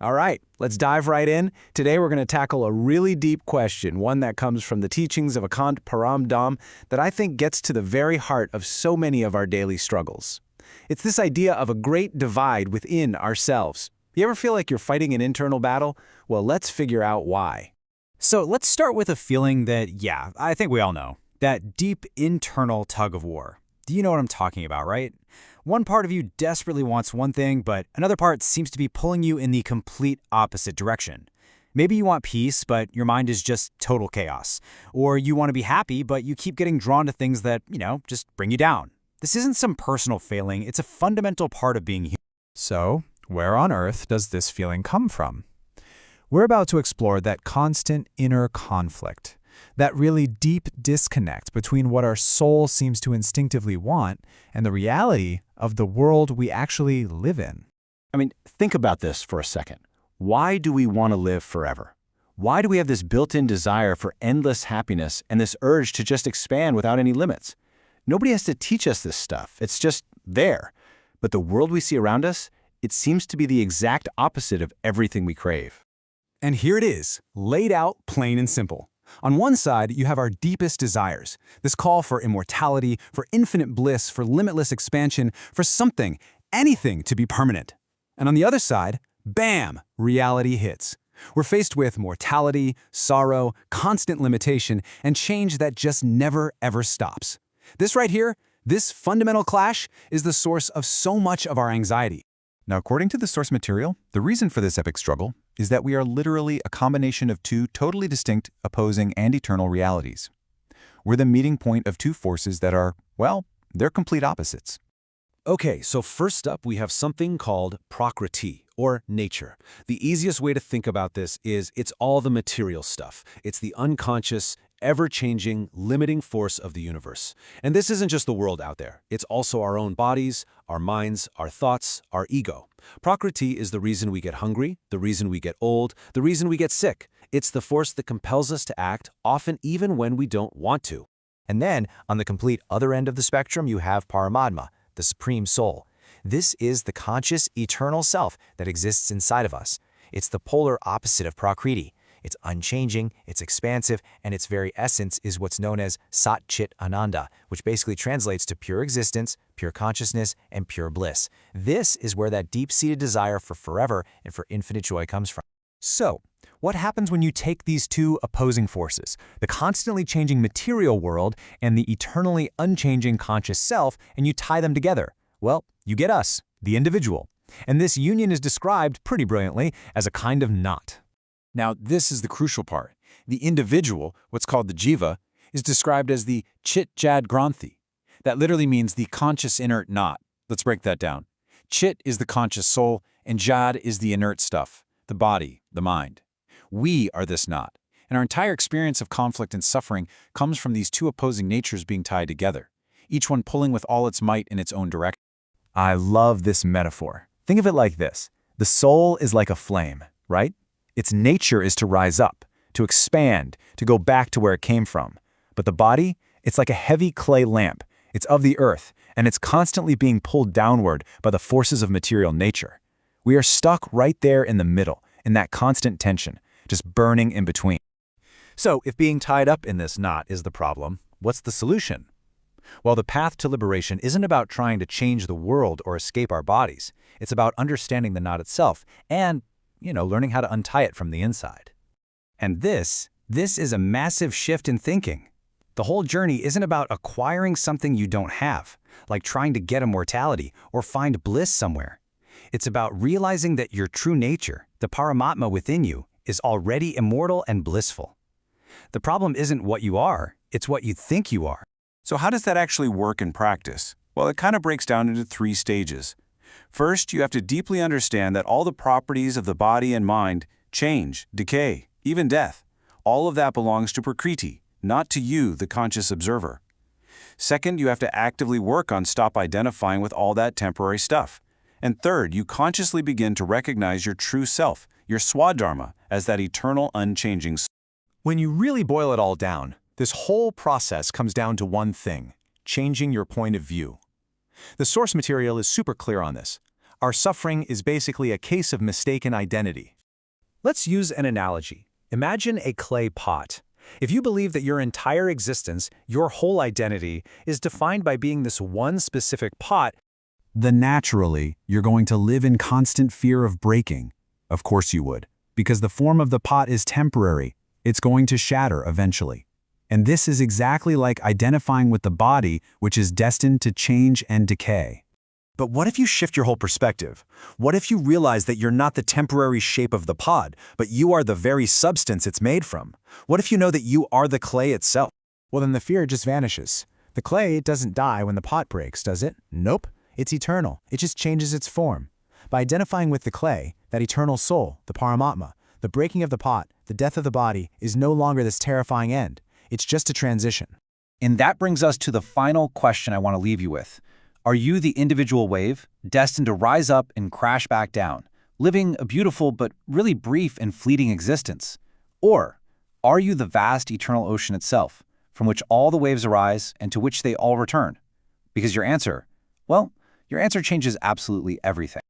All right, let's dive right in. Today we're going to tackle a really deep question, one that comes from the teachings of Akant Paramdam that I think gets to the very heart of so many of our daily struggles. It's this idea of a great divide within ourselves. You ever feel like you're fighting an internal battle? Well, let's figure out why. So let's start with a feeling that, I think we all know. That deep internal tug of war. Do you know what I'm talking about, right? One part of you desperately wants one thing, but another part seems to be pulling you in the complete opposite direction. Maybe you want peace, but your mind is just total chaos. Or you want to be happy, but you keep getting drawn to things that, just bring you down. This isn't some personal failing, it's a fundamental part of being human. So, where on earth does this feeling come from? We're about to explore that constant inner conflict, that really deep disconnect between what our soul seems to instinctively want and the reality of the world we actually live in. Think about this for a second. Why do we want to live forever? Why do we have this built-in desire for endless happiness and this urge to just expand without any limits? Nobody has to teach us this stuff. It's just there. But the world we see around us, it seems to be the exact opposite of everything we crave. And here it is, laid out plain and simple. On one side, you have our deepest desires, this call for immortality, for infinite bliss, for limitless expansion, for something, anything to be permanent. And on the other side, bam, reality hits. We're faced with mortality, sorrow, constant limitation, and change that just never, ever stops. This right here, this fundamental clash, is the source of so much of our anxiety. Now, according to the source material, the reason for this epic struggle is that we are literally a combination of two totally distinct, opposing, and eternal realities. We're the meeting point of two forces that are, well, they're complete opposites. Okay, so first up we have something called Prakriti, or nature. The easiest way to think about this is it's all the material stuff. It's the unconscious, ever-changing, limiting force of the universe. And this isn't just the world out there. It's also our own bodies, our minds, our thoughts, our ego. Prakriti is the reason we get hungry, the reason we get old, the reason we get sick. It's the force that compels us to act, often even when we don't want to. And then, on the complete other end of the spectrum, you have Paramatma, the Supreme Soul. This is the conscious, eternal self that exists inside of us. It's the polar opposite of Prakriti. It's unchanging, it's expansive, and its very essence is what's known as Sat Chit Ananda, which basically translates to pure existence, pure consciousness, and pure bliss. This is where that deep-seated desire for forever and for infinite joy comes from. So, what happens when you take these two opposing forces, the constantly changing material world and the eternally unchanging conscious self, and you tie them together? Well, you get us, the individual. And this union is described pretty brilliantly as a kind of knot. Now, this is the crucial part. The individual, what's called the jiva, is described as the chit-jad granthi. That literally means the conscious inert knot. Let's break that down. Chit is the conscious soul, and jad is the inert stuff, the body, the mind. We are this knot, and our entire experience of conflict and suffering comes from these two opposing natures being tied together, each one pulling with all its might in its own direction. I love this metaphor. Think of it like this. The soul is like a flame, right? Its nature is to rise up, to expand, to go back to where it came from. But the body, it's like a heavy clay lamp. It's of the earth, and it's constantly being pulled downward by the forces of material nature. We are stuck right there in the middle, in that constant tension, just burning in between. So, if being tied up in this knot is the problem, what's the solution? Well, the path to liberation isn't about trying to change the world or escape our bodies. It's about understanding the knot itself and, learning how to untie it from the inside. And this is a massive shift in thinking. The whole journey isn't about acquiring something you don't have, like trying to get immortality or find bliss somewhere. It's about realizing that your true nature, the Paramatma within you, is already immortal and blissful. The problem isn't what you are, it's what you think you are. So how does that actually work in practice? Well, it kind of breaks down into 3 stages. First, you have to deeply understand that all the properties of the body and mind change, decay, even death. All of that belongs to Prakriti, not to you, the conscious observer. Second, you have to actively work on stop identifying with all that temporary stuff. And third, you consciously begin to recognize your true self, your swadharma, as that eternal, unchanging soul. When you really boil it all down, this whole process comes down to one thing: changing your point of view. The source material is super clear on this. Our suffering is basically a case of mistaken identity. Let's use an analogy. Imagine a clay pot. If you believe that your entire existence, your whole identity, is defined by being this one specific pot, Then naturally, you're going to live in constant fear of breaking. Of course you would, because the form of the pot is temporary. It's going to shatter eventually. And this is exactly like identifying with the body, which is destined to change and decay. But what if you shift your whole perspective? What if you realize that you're not the temporary shape of the pod, but you are the very substance it's made from? What if you know that you are the clay itself? Well, then the fear just vanishes. The clay doesn't die when the pot breaks, does it? Nope. It's eternal. It just changes its form. By identifying with the clay, that eternal soul, the Paramatma, the breaking of the pot, the death of the body, is no longer this terrifying end. It's just a transition. And that brings us to the final question I want to leave you with. Are you the individual wave, destined to rise up and crash back down, living a beautiful but really brief and fleeting existence? Or are you the vast eternal ocean itself, from which all the waves arise and to which they all return? Because your answer changes absolutely everything.